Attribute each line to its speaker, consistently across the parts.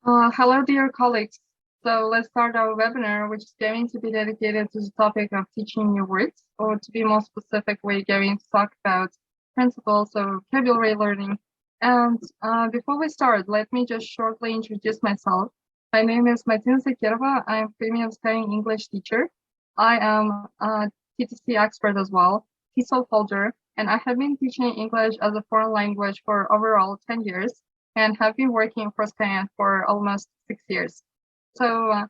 Speaker 1: Hello, dear colleagues. So let's start our webinar, which is going to be dedicated to the topic of teaching new words, or to be more specific, we're going to talk about principles of vocabulary learning. And before we start, let me just shortly introduce myself. My name is Martina Zakirova. I'm premium studying English teacher. I am a TTC expert as well, TESOL holder, and I have been teaching English as a foreign language for overall 10 years and have been working for Skyeng for almost 6 years. So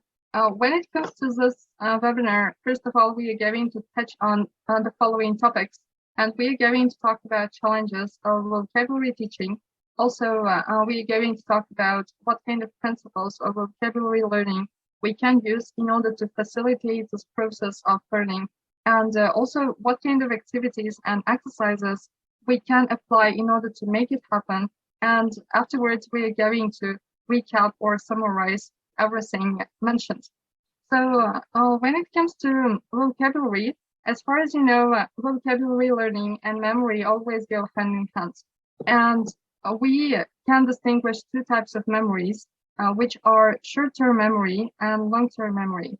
Speaker 1: when it comes to this webinar, first of all, we are going to touch on the following topics, and we are going to talk about challenges of vocabulary teaching. Also, we are going to talk about what kind of principles of vocabulary learning we can use in order to facilitate this process of learning, and also what kind of activities and exercises we can apply in order to make it happen. And afterwards, we are going to recap or summarize everything mentioned. So when it comes to vocabulary, as far as you know, vocabulary learning and memory always go hand in hand. And we can distinguish two types of memories, which are short-term memory and long-term memory.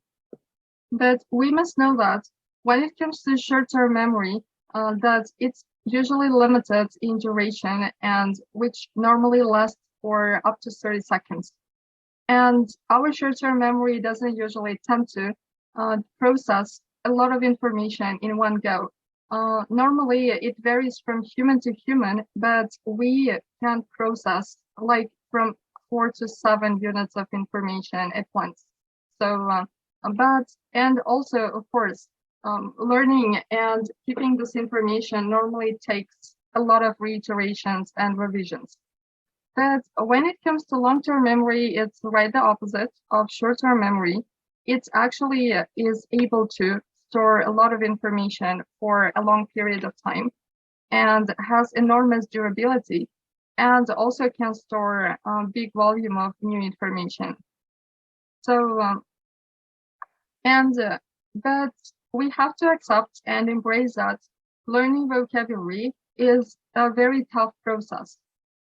Speaker 1: But we must know that when it comes to short-term memory, that it's usually limited in duration and which normally lasts for up to 30 seconds. And our short-term memory doesn't usually tend to process a lot of information in one go. Normally, it varies from human to human, but we can process like from 4 to 7 units of information at once. So, and also, of course, learning and keeping this information normally takes a lot of reiterations and revisions. But when it comes to long-term memory, it's right the opposite of short-term memory. It actually is able to store a lot of information for a long period of time and has enormous durability, and also can store a big volume of new information. So, but we have to accept and embrace that learning vocabulary is a very tough process.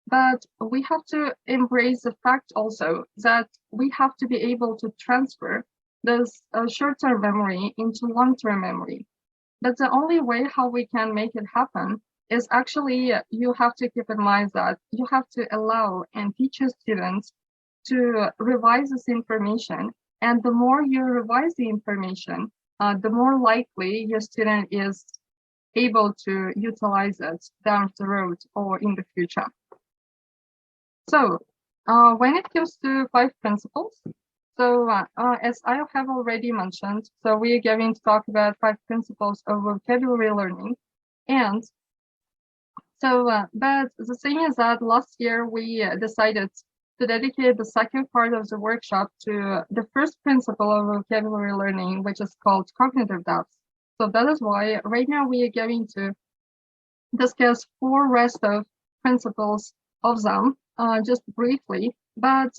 Speaker 1: But we have to embrace the fact also that we have to be able to transfer this short-term memory into long-term memory. But the only way how we can make it happen is actually you have to keep in mind that you have to allow and teach your students to revise this information. And the more you revise the information, the more likely your student is able to utilize it down the road or in the future. So when it comes to 5 principles, so as I have already mentioned, so we are going to talk about 5 principles of vocabulary learning. And so, but the thing is that last year we decided to dedicate the second part of the workshop to the first principle of vocabulary learning, which is called cognitive depth. So that is why right now we are going to discuss 4 rest of principles of them, just briefly. But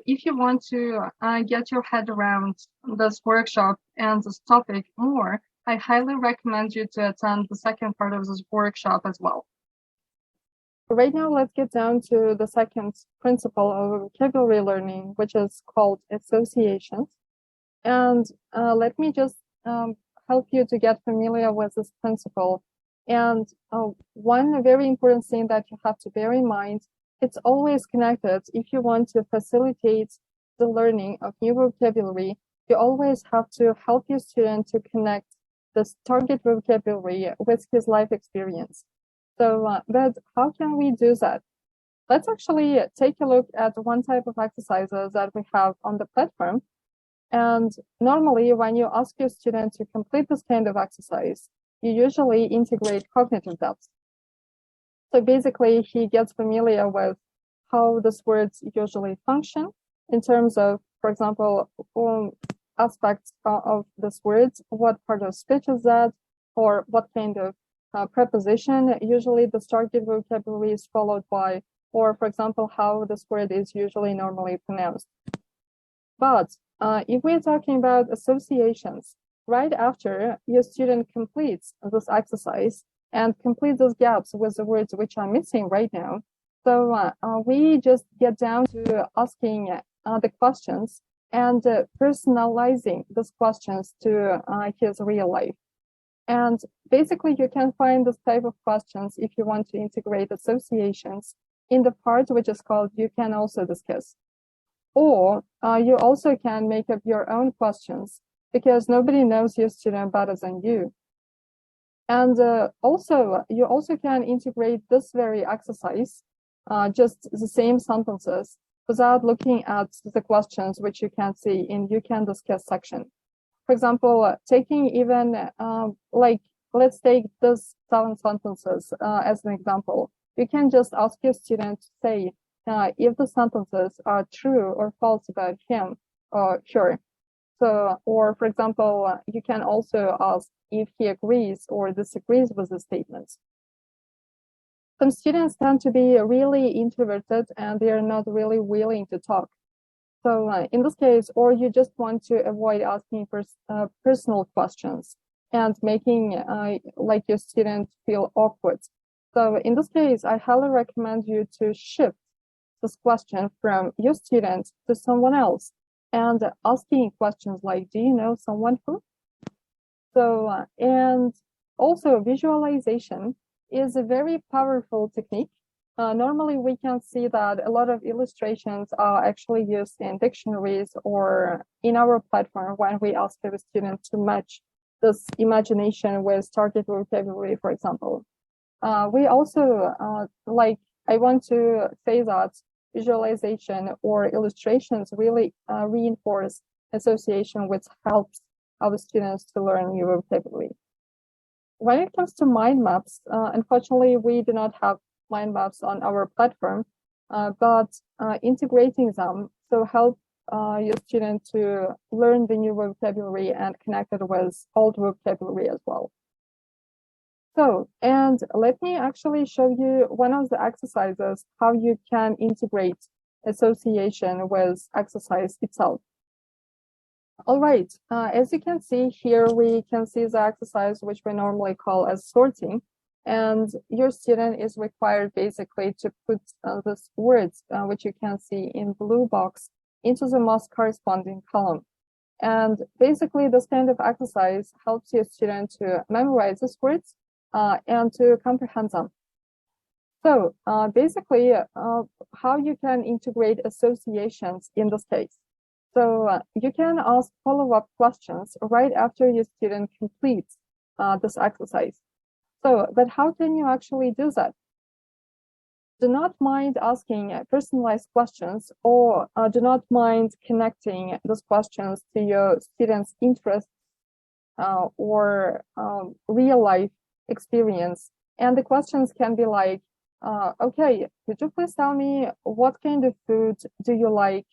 Speaker 1: if you want to get your head around this workshop and this topic more, I highly recommend you to attend the second part of this workshop as well. Right now, let's get down to the second principle of vocabulary learning, which is called associations. And let me just help you to get familiar with this principle. And one very important thing that you have to bear in mind, it's always connected. If you want to facilitate the learning of new vocabulary, you always have to help your student to connect this target vocabulary with his life experience. So, but how can we do that? Let's actually take a look at one type of exercises that we have on the platform. And normally, when you ask your student to complete this kind of exercise, you usually integrate cognitive depth. So basically, he gets familiar with how these words usually function in terms of, for example, aspects of these words, what part of speech is that, or what kind of preposition usually the target vocabulary is followed by, or for example, how this word is usually normally pronounced. But if we're talking about associations, right after your student completes this exercise and complete those gaps with the words which are missing right now, so we just get down to asking the questions and personalizing those questions to his real life. And basically, you can find this type of questions if you want to integrate associations in the part which is called You Can Also Discuss. Or you also can make up your own questions because nobody knows your student better than you. And also, you also can integrate this very exercise, just the same sentences, without looking at the questions which you can see in You Can Discuss section. For example, taking even like, let's take this 7 sentences as an example. You can just ask your student to say if the sentences are true or false about him or her. So, or for example, you can also ask if he agrees or disagrees with the statements. Some students tend to be really introverted and they are not really willing to talk. So in this case, or you just want to avoid asking personal questions and making like your student feel awkward. So in this case, I highly recommend you to shift this question from your student to someone else and asking questions like, do you know someone who? So, and also visualization is a very powerful technique. Normally, we can see that a lot of illustrations are actually used in dictionaries or in our platform when we ask the student to match this imagination with target vocabulary, for example. We also, I want to say that visualization or illustrations really reinforce association, which helps our students to learn new vocabulary. When it comes to mind maps, unfortunately, we do not have mind maps on our platform, but integrating them so help your student to learn the new vocabulary and connect it with old vocabulary as well. So, and let me actually show you one of the exercises, how you can integrate association with exercise itself. All right, as you can see here, we can see the exercise, which we normally call as sorting. And your student is required basically to put these words, which you can see in blue box, into the most corresponding column. And basically, this kind of exercise helps your student to memorize these words and to comprehend them. So basically, how you can integrate associations in this case. So you can ask follow-up questions right after your student completes this exercise. So, but how can you actually do that? Do not mind asking personalized questions, or do not mind connecting those questions to your students' interests or real life experience. And the questions can be like, okay, could you please tell me what kind of food do you like,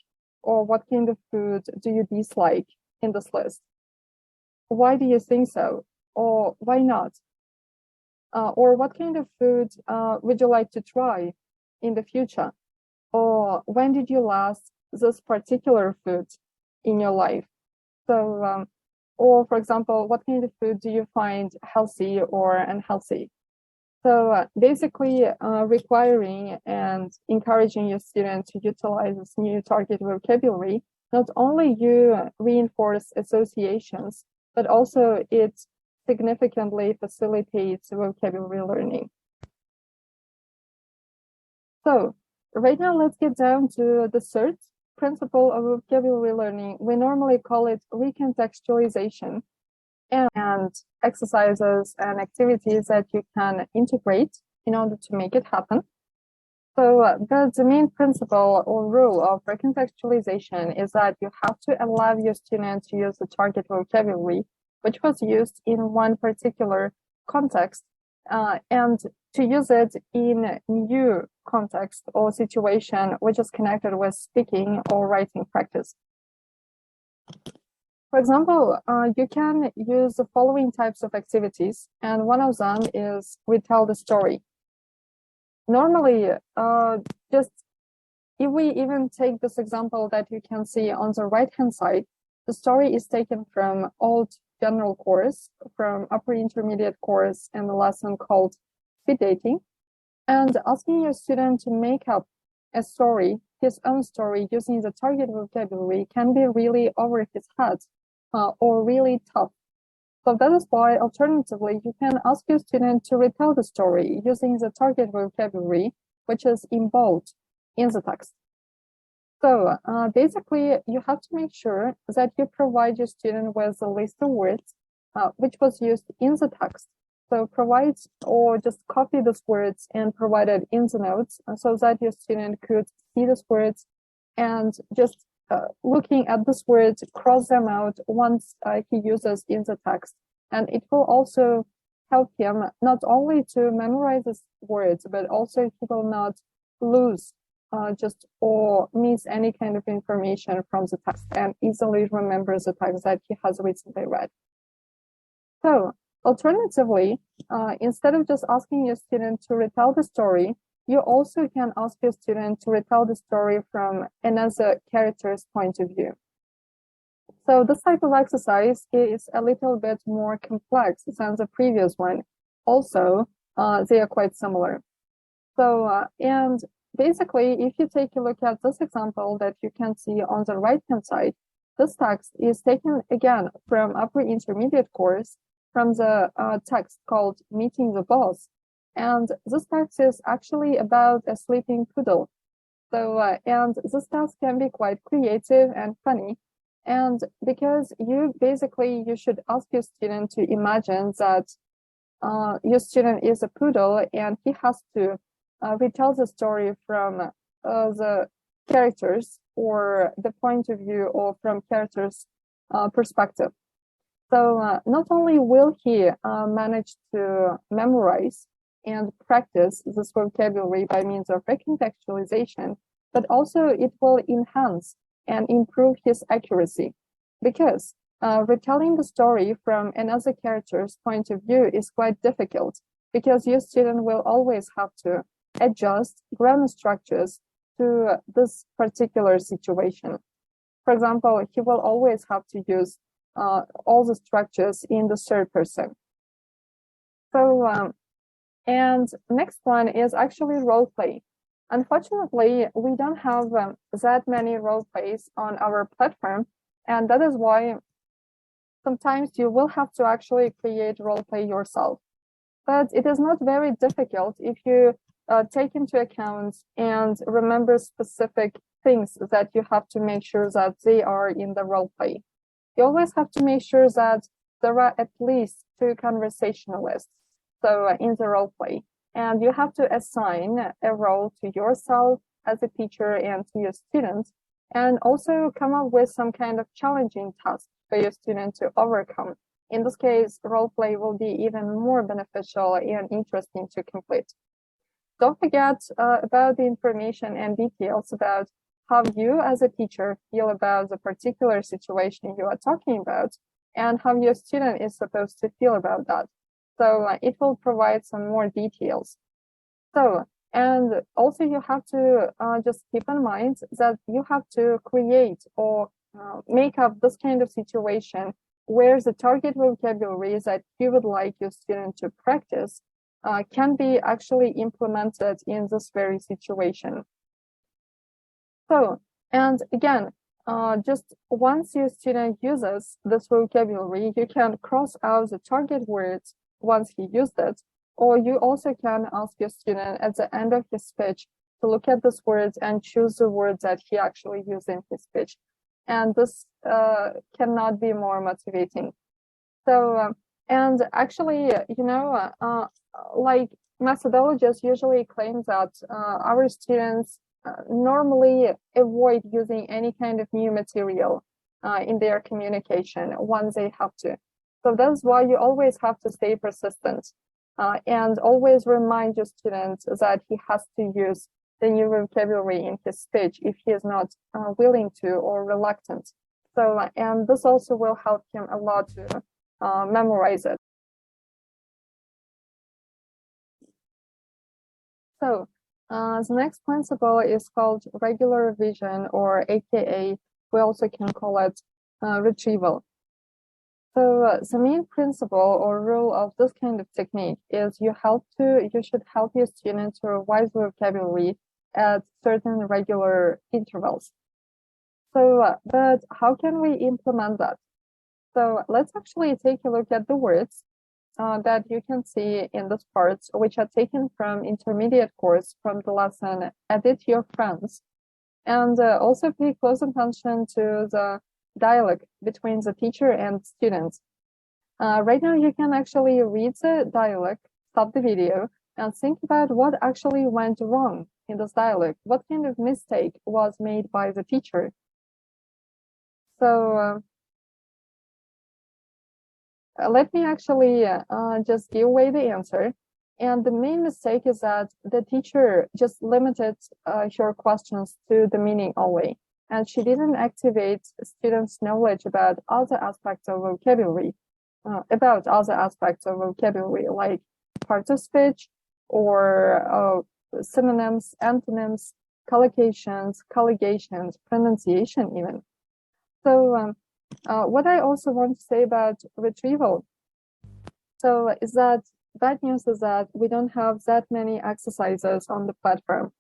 Speaker 1: or what kind of food do you dislike in this list? Why do you think so? Or why not? Or what kind of food would you like to try in the future? Or when did you last this particular food in your life? So, or for example, what kind of food do you find healthy or unhealthy? So basically requiring and encouraging your student to utilize this new target vocabulary, not only you reinforce associations, but also it significantly facilitates vocabulary learning. So right now, let's get down to the third principle of vocabulary learning. We normally call it recontextualization, and exercises and activities that you can integrate in order to make it happen. So the main principle or rule of recontextualization is that you have to allow your student to use the target vocabulary, which was used in one particular context, and to use it in new context or situation which is connected with speaking or writing practice. For example, you can use the following types of activities, and one of them is we tell the story. Normally, just if we even take this example that you can see on the right-hand side, the story is taken from old general course, from upper intermediate course, and a lesson called speed dating, and asking your student to make up a story, his own story, using the target vocabulary can be really over his head or really tough. So that is why, alternatively, you can ask your student to retell the story using the target vocabulary, which is in bold in the text. So basically, you have to make sure that you provide your student with a list of words which was used in the text. So provide or just copy these words and provide it in the notes so that your student could see these words and just looking at these words, cross them out once he uses in the text. And it will also help him not only to memorize these words, but also he will not lose just or miss any kind of information from the text and easily remember the text that he has recently read. So alternatively, instead of just asking your student to retell the story, you also can ask your student to retell the story from another character's point of view. So this type of exercise is a little bit more complex than the previous one. Also, they are quite similar. So, and basically, if you take a look at this example that you can see on the right-hand side, this text is taken again from upper intermediate course from the text called Meeting the Boss. And this text is actually about a sleeping poodle. So, and this text can be quite creative and funny. And because you should ask your student to imagine that your student is a poodle and he has to retell the story from the characters or the point of view or from characters' perspective. So not only will he manage to memorize and practice this vocabulary by means of recontextualization, but also it will enhance and improve his accuracy, because retelling the story from another character's point of view is quite difficult, because your student will always have to adjust grammar structures to this particular situation. For example, he will always have to use all the structures in the third person. So, and next one is actually role play. Unfortunately, we don't have that many role plays on our platform, and that is why sometimes you will have to actually create role play yourself. But it is not very difficult if you take into account and remember specific things that you have to make sure that they are in the role play. You always have to make sure that there are at least 2 conversationalists in the role play. And you have to assign a role to yourself as a teacher and to your students, and also come up with some kind of challenging task for your student to overcome. In this case, role play will be even more beneficial and interesting to complete. Don't forget about the information and details about how you as a teacher feel about the particular situation you are talking about and how your student is supposed to feel about that. So it will provide some more details. So, and also you have to just keep in mind that you have to create or make up this kind of situation where the target vocabulary that you would like your student to practice can be actually implemented in this very situation. So, and again, just once your student uses this vocabulary, you can cross out the target words once he used it, or you also can ask your student at the end of his speech to look at these words and choose the words that he actually used in his speech. And this cannot be more motivating. So, and actually, like methodologists usually claim that our students normally avoid using any kind of new material in their communication once they have to. So that's why you always have to stay persistent and always remind your student that he has to use the new vocabulary in his speech if he is not willing to or reluctant. So, and this also will help him a lot to memorize it. So, the next principle is called regular revision, or AKA, we also can call it retrieval. So the main principle or rule of this kind of technique is you should help your student to revise vocabulary at certain regular intervals. So, but how can we implement that? So let's actually take a look at the words that you can see in this part, which are taken from intermediate course from the lesson Edit Your Friends. And also pay close attention to the dialogue between the teacher and students. Right now, you can actually read the dialogue, stop the video, and think about what actually went wrong in this dialogue. What kind of mistake was made by the teacher? So let me actually just give away the answer. And the main mistake is that the teacher just limited her questions to the meaning only. And she didn't activate students' knowledge about other aspects of vocabulary, like parts of speech or synonyms, antonyms, collocations, colligations, pronunciation even. So what I also want to say about retrieval, so is that bad news is that we don't have that many exercises on the platform.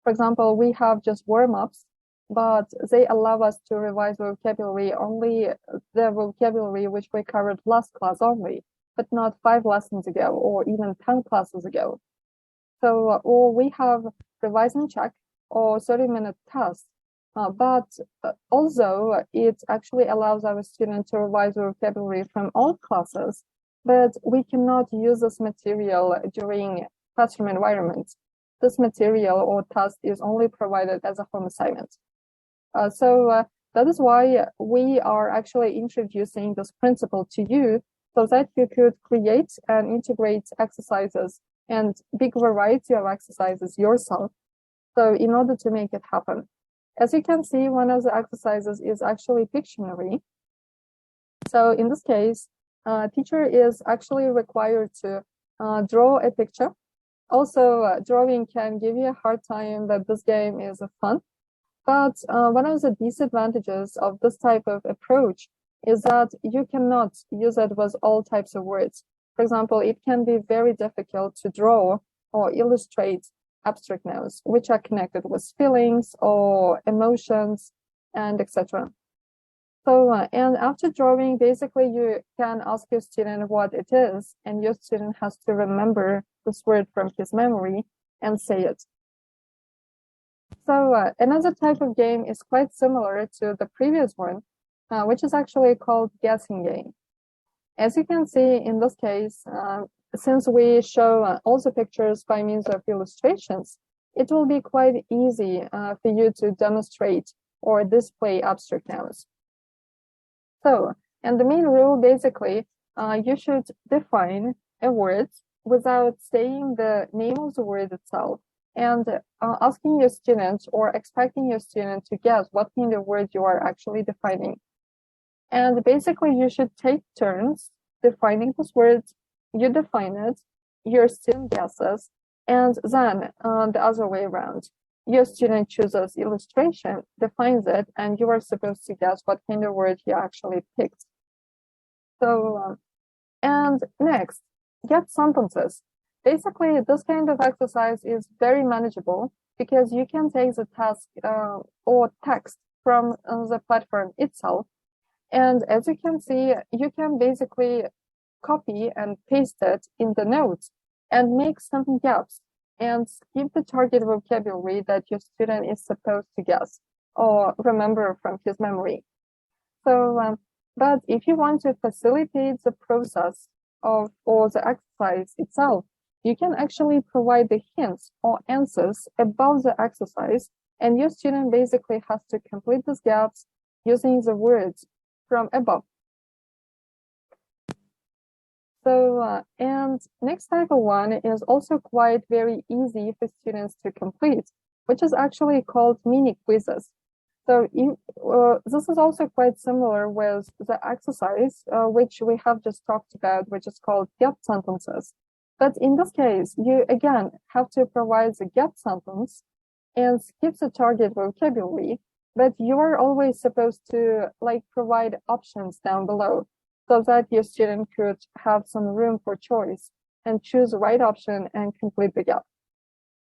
Speaker 1: For example, we have just warm-ups, but they allow us to revise vocabulary only the vocabulary which we covered last class only, but not 5 lessons ago or even 10 classes ago. So, or we have revise and check or 30-minute test. But also it actually allows our students to revise vocabulary from all classes, but we cannot use this material during classroom environments. This material or task is only provided as a home assignment. So that is why we are actually introducing this principle to you so that you could create and integrate exercises and big variety of exercises yourself. So in order to make it happen. As you can see, one of the exercises is actually Pictionary. So in this case, teacher is actually required to draw a picture. Also, drawing can give you a hard time that this game is fun. But one of the disadvantages of this type of approach is that you cannot use it with all types of words. For example, it can be very difficult to draw or illustrate abstract nouns, which are connected with feelings or emotions and etc. So, and after drawing, basically you can ask your student what it is, and your student has to remember this word from his memory and say it. So another type of game is quite similar to the previous one, which is actually called guessing game. As you can see in this case, since we show all the pictures by means of illustrations, it will be quite easy for you to demonstrate or display abstract nouns. So, and the main rule basically, you should define a word without saying the name of the word itself and asking your students or expecting your student to guess what kind of word you are actually defining. And basically, you should take turns defining this word. You define it, your student guesses, and then the other way around. Your student chooses illustration, defines it, and you are supposed to guess what kind of word he actually picked. So, and next, get sentences. Basically, this kind of exercise is very manageable because you can take the task or text from the platform itself. And as you can see, you can basically copy and paste it in the notes and make some gaps and skip the target vocabulary that your student is supposed to guess or remember from his memory. So, but if you want to facilitate the process of or the exercise itself, you can actually provide the hints or answers about the exercise, and your student basically has to complete these gaps using the words from above. So, and next type of one is also quite very easy for students to complete, which is actually called mini quizzes. So this is also quite similar with the exercise, which we have just talked about, which is called get sentences. But in this case, you again have to provide the get sentence and skip the target vocabulary, but you are always supposed to provide options down below so that your student could have some room for choice and choose the right option and complete the gap.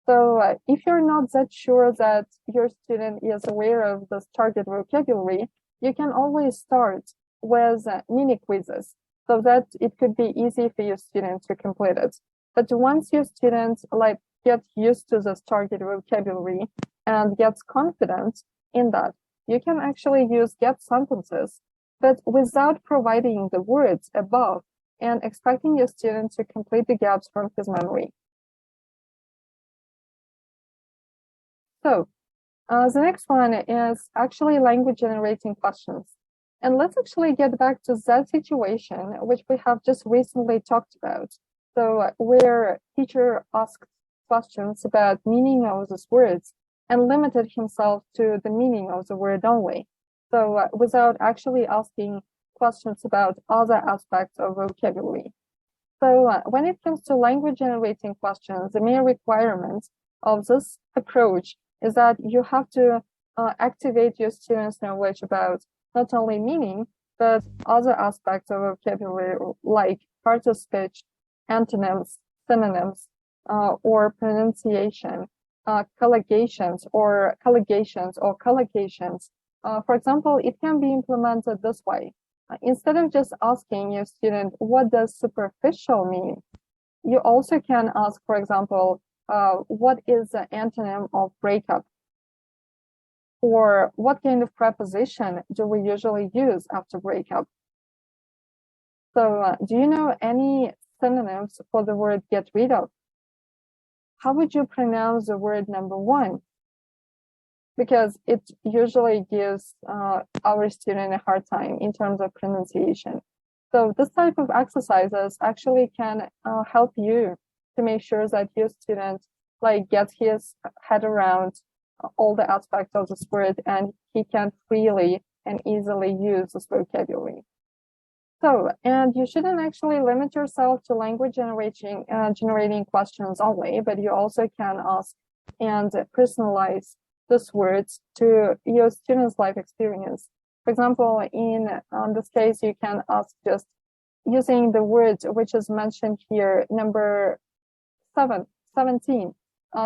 Speaker 1: So if you're not that sure that your student is aware of this target vocabulary, you can always start with mini quizzes so that it could be easy for your student to complete it. But once your student get used to this target vocabulary and gets confident in that, you can actually use get sentences, but without providing the words above and expecting your student to complete the gaps from his memory. So the next one is actually language generating questions. And let's actually get back to that situation, which we have just recently talked about. So where teacher asked questions about meaning of those words and limited himself to the meaning of the word only. So without actually asking questions about other aspects of vocabulary. So when it comes to language generating questions, the main requirement of this approach is that you have to activate your students' knowledge about not only meaning, but other aspects of vocabulary like parts of speech, antonyms, synonyms, or pronunciation, collocations or collocations. For example, it can be implemented this way. Instead of just asking your student, what does superficial mean? You also can ask, for example, what is the antonym of breakup? Or what kind of preposition do we usually use after breakup? So do you know any synonyms for the word get rid of? How would you pronounce the word number one? Because it usually gives our student a hard time in terms of pronunciation. So this type of exercises actually can help you to make sure that your student gets his head around all the aspects of this word and he can freely and easily use this vocabulary. So, and you shouldn't actually limit yourself to language generating questions only, but you also can ask and personalize these words to your student's life experience. For example, in this case, you can ask just using the word which is mentioned here, number 17,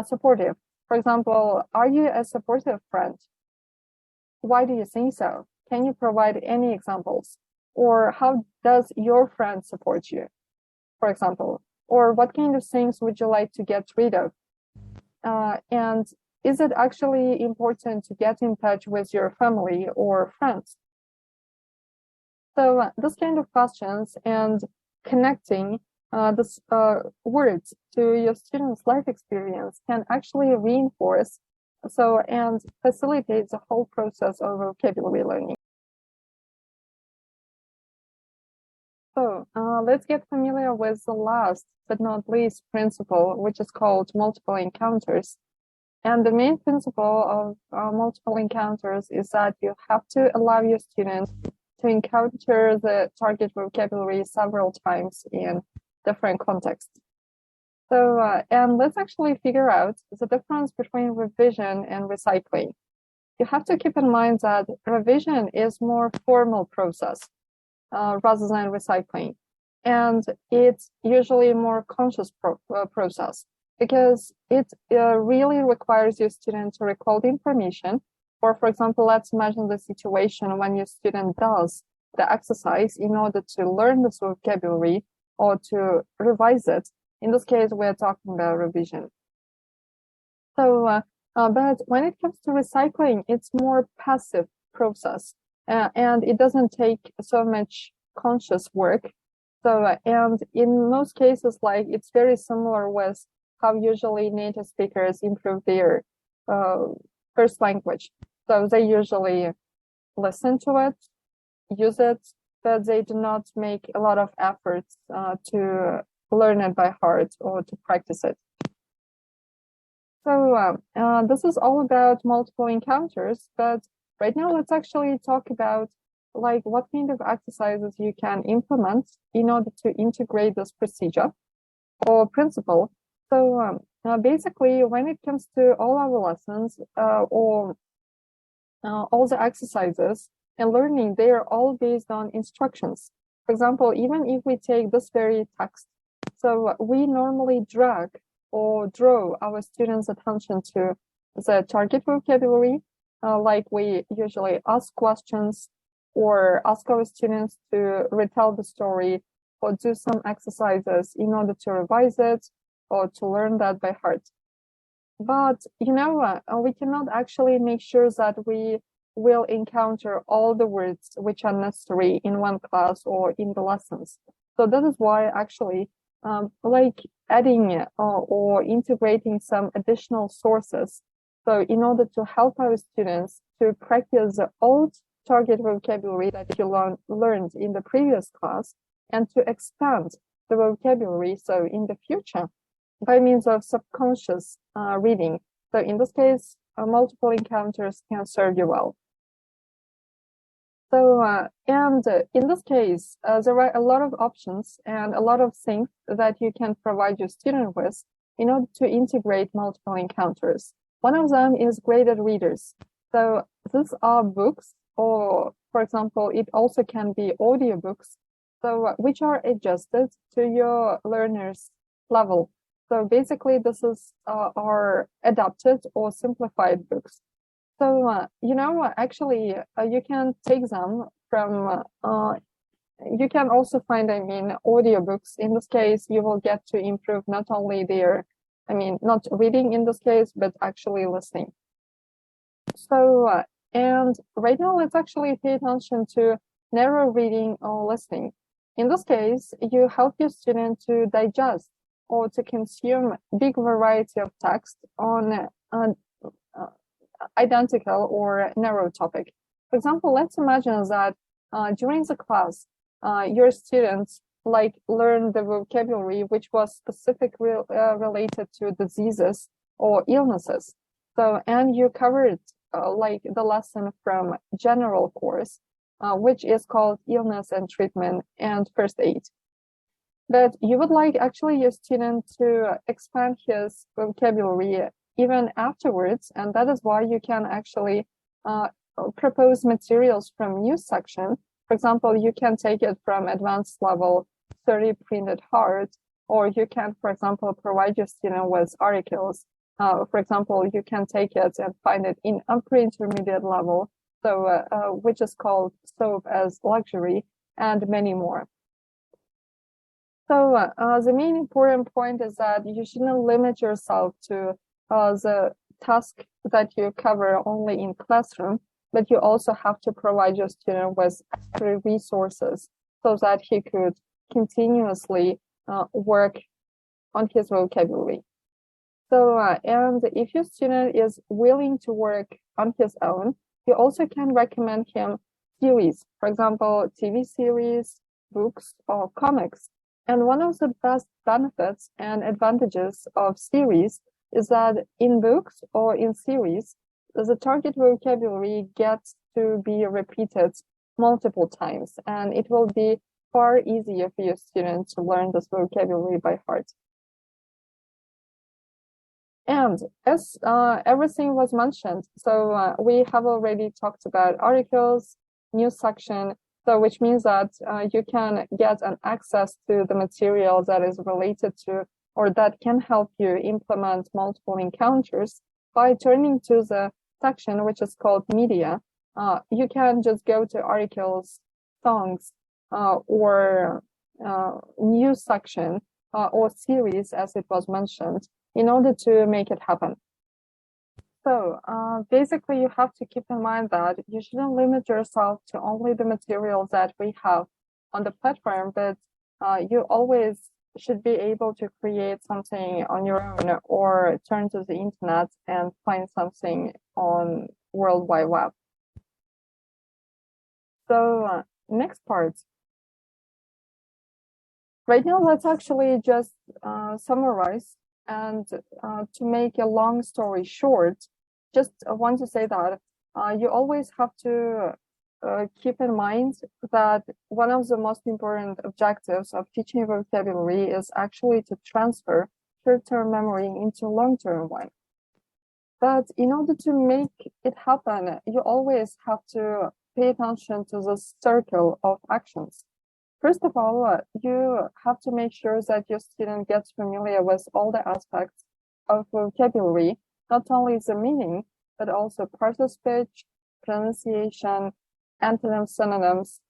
Speaker 1: supportive. For example, are you a supportive friend? Why do you think so? Can you provide any examples? Or how does your friend support you, for example? Or what kind of things would you like to get rid of? And is it actually important to get in touch with your family or friends? So this kind of questions and connecting this words to your student's life experience can actually reinforce and facilitate the whole process of vocabulary learning. So let's get familiar with the last but not least principle, which is called multiple encounters. And the main principle of multiple encounters is that you have to allow your students to encounter the target vocabulary several times in different contexts. So, and let's actually figure out the difference between revision and recycling. You have to keep in mind that revision is more formal process rather than recycling. And it's usually a more conscious process because it really requires your student to recall the information. Or for example, let's imagine the situation when your student does the exercise in order to learn this vocabulary or to revise it. In this case, we're talking about revision. So, but when it comes to recycling, it's more passive process and it doesn't take so much conscious work. So, and in most cases, it's very similar with how usually native speakers improve their first language. So they usually listen to it, use it, but they do not make a lot of efforts to learn it by heart or to practice it. So this is all about multiple encounters, but right now let's actually talk about what kind of exercises you can implement in order to integrate this procedure or principle. So basically, when it comes to all our lessons or all the exercises and learning, they are all based on instructions. For example, even if we take this very text, so we normally drag or draw our students' attention to the target vocabulary, like we usually ask questions or ask our students to retell the story or do some exercises in order to revise it or to learn that by heart. But we cannot actually make sure that we will encounter all the words which are necessary in one class or in the lessons. So that is why actually like adding or integrating some additional sources. So in order to help our students to practice the old target vocabulary that you learned in the previous class and to expand the vocabulary. So in the future, by means of subconscious reading. So in this case, multiple encounters can serve you well. So, and in this case, there are a lot of options and a lot of things that you can provide your student with in order to integrate multiple encounters. One of them is graded readers. So these are books, or for example, it also can be audiobooks, so which are adjusted to your learner's level. So basically, this is our adapted or simplified books. So, actually, you can take them from, you can also find, audiobooks. In this case, you will get to improve not only their, not reading in this case, but actually listening. So, and right now, let's actually pay attention to narrow reading or listening. In this case, you help your student to digest or to consume big variety of text on identical or narrow topic. For example, let's imagine that during the class, your students learn the vocabulary which was specifically related to diseases or illnesses. So, and you covered the lesson from general course, which is called illness and treatment and first aid. But you would like actually your student to expand his vocabulary even afterwards, and that is why you can actually propose materials from news section. For example, you can take it from advanced level 30 printed hard, or you can, for example, provide your student with articles. For example, you can take it and find it in upper intermediate level, so which is called soap as luxury, and many more. So the main important point is that you shouldn't limit yourself to the task that you cover only in classroom, but you also have to provide your student with extra resources so that he could continuously work on his vocabulary. So, and if your student is willing to work on his own, you also can recommend him series, for example, TV series, books, or comics. And one of the best benefits and advantages of series is that in books or in series, the target vocabulary gets to be repeated multiple times, and it will be far easier for your student to learn this vocabulary by heart. And as everything was mentioned, so we have already talked about articles, news section, so which means that you can get an access to the material that is related to or that can help you implement multiple encounters by turning to the section which is called media. You can just go to articles, songs, or news section or series as it was mentioned in order to make it happen. So basically, you have to keep in mind that you shouldn't limit yourself to only the materials that we have on the platform, but you always should be able to create something on your own or turn to the internet and find something on World Wide Web. So next part. Right now, let's actually just summarize. And to make a long story short, just want to say that you always have to keep in mind that one of the most important objectives of teaching vocabulary is actually to transfer short-term memory into long-term one. But in order to make it happen, you always have to pay attention to the circle of actions. First of all, you have to make sure that your student gets familiar with all the aspects of vocabulary, not only the meaning, but also parts of speech, pronunciation, antonyms, synonyms,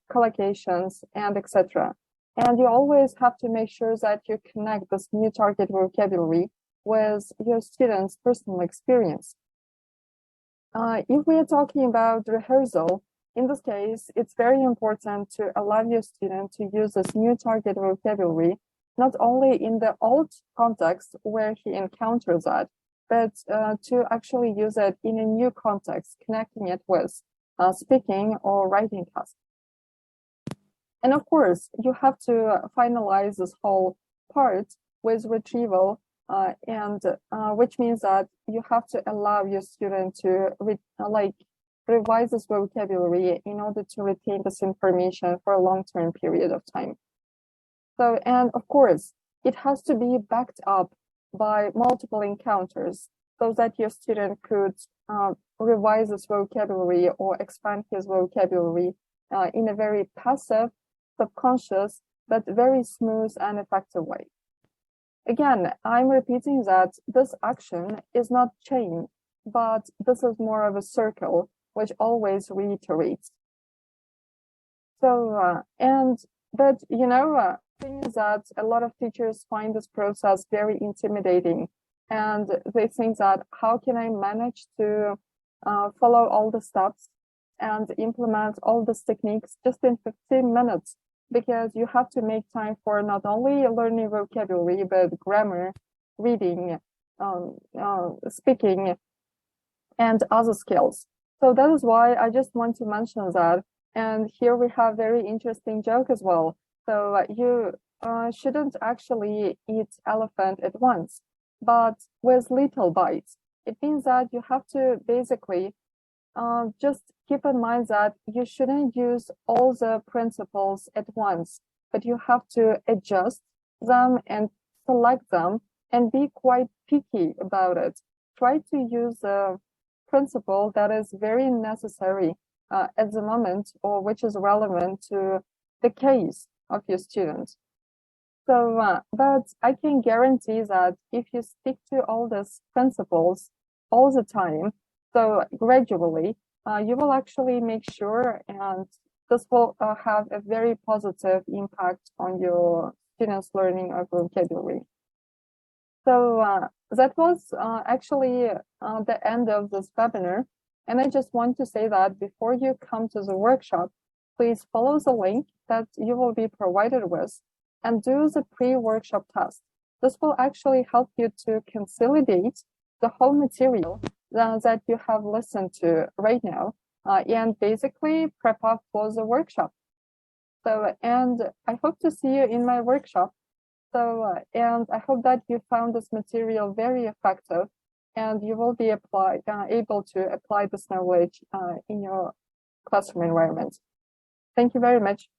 Speaker 1: collocations, and etc. And you always have to make sure that you connect this new target vocabulary with your students' personal experience. If we are talking about rehearsal, in this case, it's very important to allow your student to use this new target vocabulary, not only in the old context where he encounters that, but to actually use it in a new context, connecting it with speaking or writing tasks. And of course, you have to finalize this whole part with retrieval, which means that you have to allow your student to revise this vocabulary in order to retain this information for a long-term period of time. So, and of course, it has to be backed up by multiple encounters so that your student could revise his vocabulary or expand his vocabulary in a very passive, subconscious, but very smooth and effective way. Again, I'm repeating that this action is not chain, but this is more of a circle, which always reiterates. So, but you know, thing is that a lot of teachers find this process very intimidating, and they think that how can I manage to follow all the steps and implement all these techniques just in 15 minutes? Because you have to make time for not only learning vocabulary, but grammar, reading, speaking, and other skills. So that is why I just want to mention that. And here we have very interesting joke as well. So you shouldn't actually eat elephant at once, but with little bites. It means that you have to basically just keep in mind that you shouldn't use all the principles at once, but you have to adjust them and select them and be quite picky about it. Try to use a principle that is very necessary at the moment, or which is relevant to the case of your students. So, but I can guarantee that if you stick to all these principles all the time, so gradually, you will actually make sure, and this will have a very positive impact on your students' learning of vocabulary. So that was actually the end of this webinar. And I just want to say that before you come to the workshop, please follow the link that you will be provided with and do the pre-workshop test. This will actually help you to consolidate the whole material that you have listened to right now and basically prep up for the workshop. So, and I hope to see you in my workshop. So, and I hope that you found this material very effective and you will be able to apply this knowledge in your classroom environment. Thank you very much.